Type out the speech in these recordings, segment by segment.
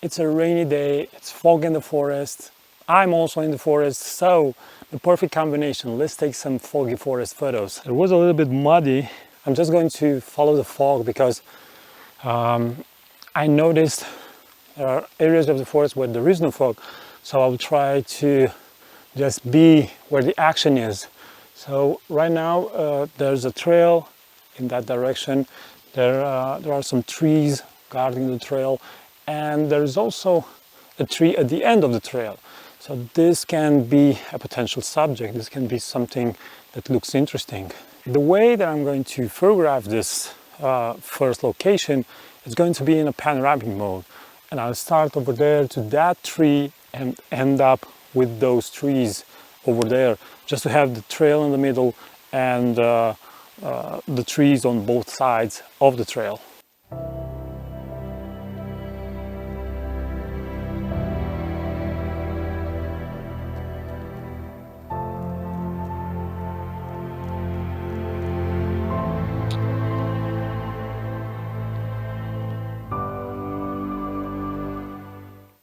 It's a rainy day, it's fog in the forest. I'm also in the forest, so the perfect combination. Let's take some foggy forest photos. It was a little bit muddy. I'm just going to follow the fog because I noticed there are areas of the forest where there is no fog. So I'll try to just be where the action is. So right now there's a trail in that direction. There are some trees guarding the trail, and there's also a tree at the end of the trail. So this can be a potential subject. This can be something that looks interesting. The way that I'm going to photograph this first location is going to be in a panoramic mode. And I'll start over there to that tree and end up with those trees over there, just to have the trail in the middle and the trees on both sides of the trail.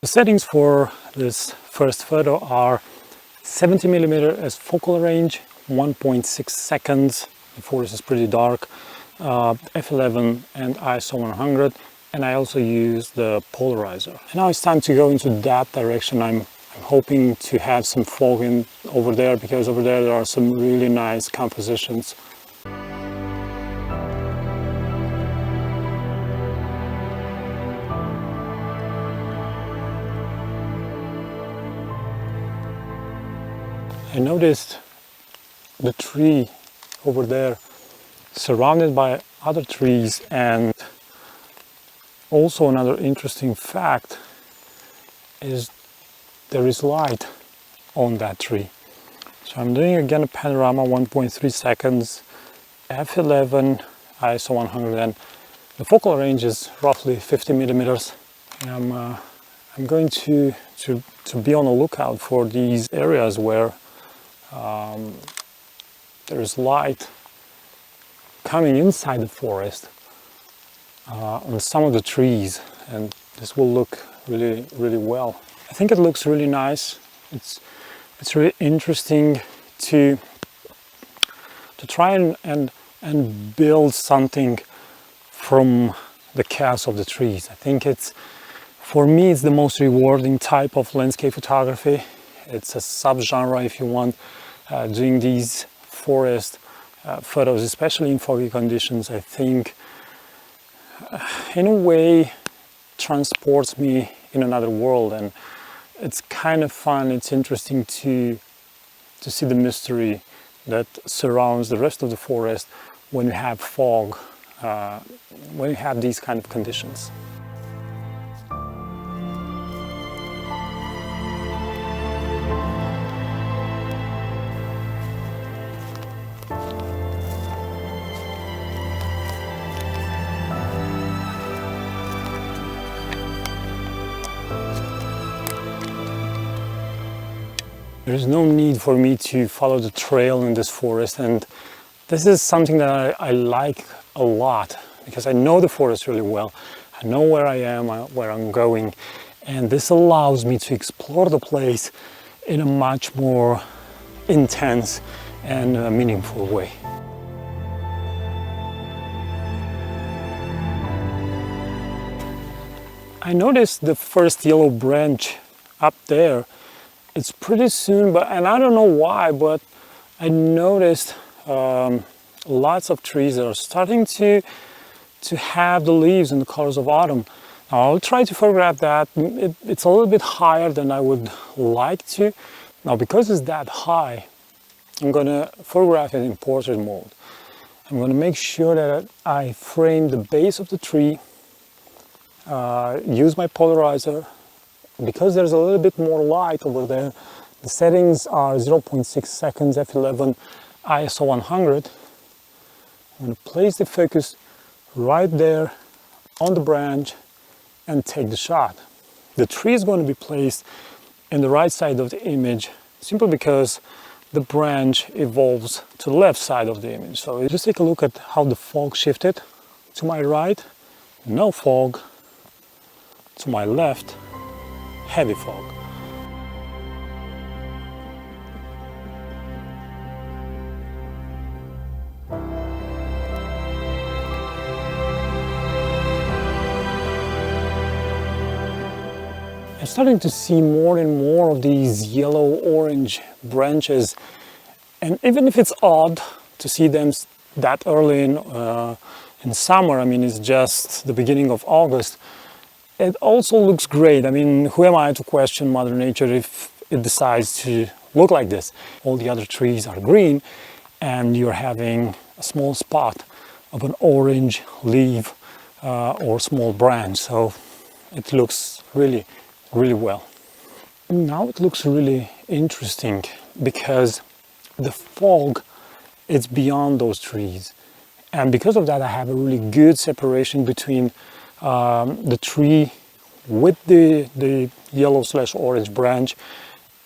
The settings for this first photo are 70mm as focal range, 1.6 seconds, the forest is pretty dark, f11 and ISO 100, and I also use the polarizer. And now it's time to go into that direction. I'm hoping to have some fog in over there, because over there are some really nice compositions. I noticed the tree over there surrounded by other trees, and also another interesting fact is there is light on that tree. So I'm doing again a panorama, 1.3 seconds, f11, ISO 100, and the focal range is roughly 50mm. And I'm going to be on the lookout for these areas where there is light coming inside the forest on some of the trees, and this will look really well. I think it looks really nice. It's really interesting to try and build something from the chaos of the trees. I think for me it's the most rewarding type of landscape photography. It's a subgenre, if you want. Doing these forest photos, especially in foggy conditions, I think in a way transports me in another world, and it's kind of fun. It's interesting to see the mystery that surrounds the rest of the forest when you have fog, when you have these kind of conditions. There is no need for me to follow the trail in this forest, and this is something that I like a lot, because I know the forest really well. I know where I am, where I'm going, and this allows me to explore the place in a much more intense and meaningful way. I noticed the first yellow branch up there. It's pretty soon, and I don't know why, but I noticed lots of trees that are starting to have the leaves in the colors of autumn. Now, I'll try to photograph that. It's a little bit higher than I would like to. Now, because it's that high, I'm going to photograph it in portrait mode. I'm going to make sure that I frame the base of the tree, use my polarizer. Because there's a little bit more light over there, the settings are 0.6 seconds, f11, ISO 100. I'm going to place the focus right there on the branch and take the shot. The tree is going to be placed in the right side of the image, simply because the branch evolves to the left side of the image. So just take a look at how the fog shifted. To my right, no fog. To my left, heavy fog. I'm starting to see more and more of these yellow-orange branches, and even if it's odd to see them that early in summer, I mean, it's just the beginning of August, it also looks great. I mean, who am I to question Mother Nature if it decides to look like this? All the other trees are green, and you're having a small spot of an orange leaf or small branch, so it looks really well. Now it looks really interesting because the fog is beyond those trees, and because of that I have a really good separation between the tree with the yellow/orange branch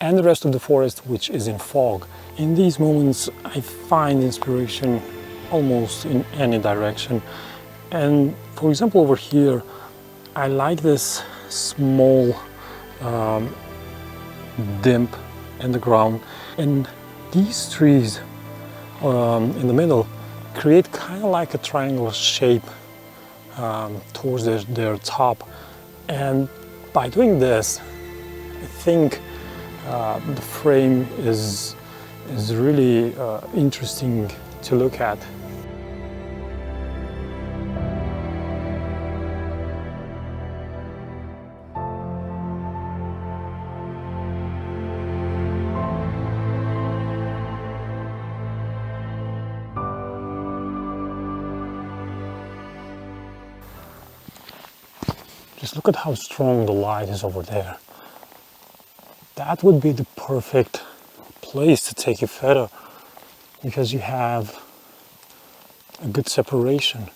and the rest of the forest, which is in fog. In these moments I find inspiration almost in any direction, and for example over here I like this small dimp in the ground, and these trees in the middle create kind of like a triangular shape towards their top, and by doing this I think the frame is really interesting to look at. Just look at how strong the light is over there. That would be the perfect place to take a photo because you have a good separation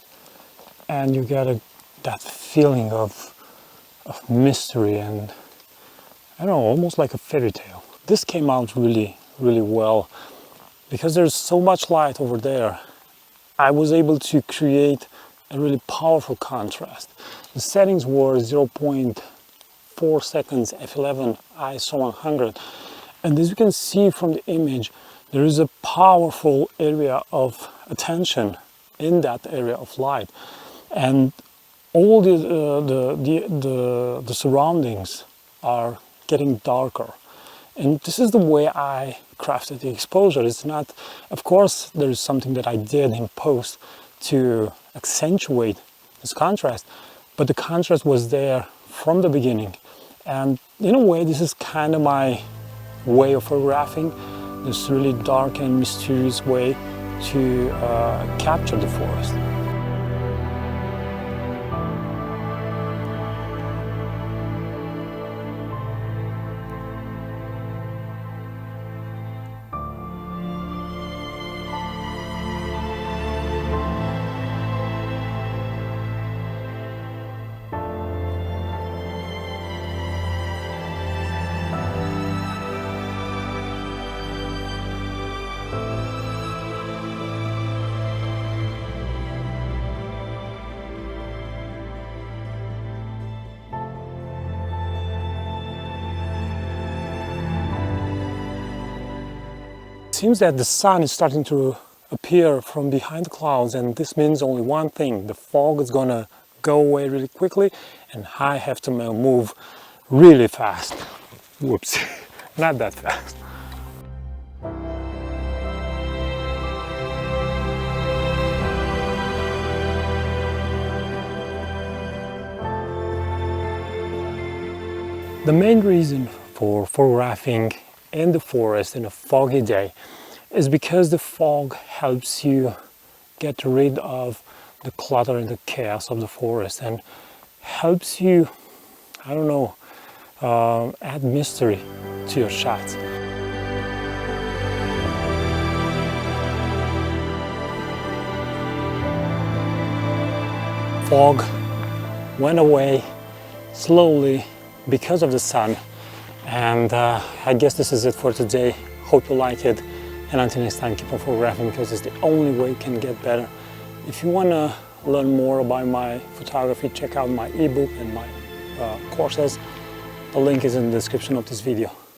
and you get that feeling of mystery and, I don't know, almost like a fairy tale. This came out really well because there's so much light over there. I was able to create a really powerful contrast. The settings were 0.4 seconds f11 ISO 100, and as you can see from the image, there is a powerful area of attention in that area of light, and all the surroundings are getting darker. And this is the way I crafted the exposure. It's not, of course, there is something that I did in post to accentuate this contrast, but the contrast was there from the beginning. And in a way, this is kind of my way of photographing, this really dark and mysterious way to capture the forest. It seems that the sun is starting to appear from behind the clouds, and this means only one thing: the fog is gonna go away really quickly and I have to move really fast. Whoops, not that fast. The main reason for photographing in the forest in a foggy day is because the fog helps you get rid of the clutter and the chaos of the forest and helps you, I don't know, add mystery to your shots. Fog went away slowly because of the sun, and I guess this is it for today. Hope you like it, and until next time, keep on photographing because it's the only way it can get better. If you want to learn more about my photography, check out my ebook and my courses. The link is in the description of this video.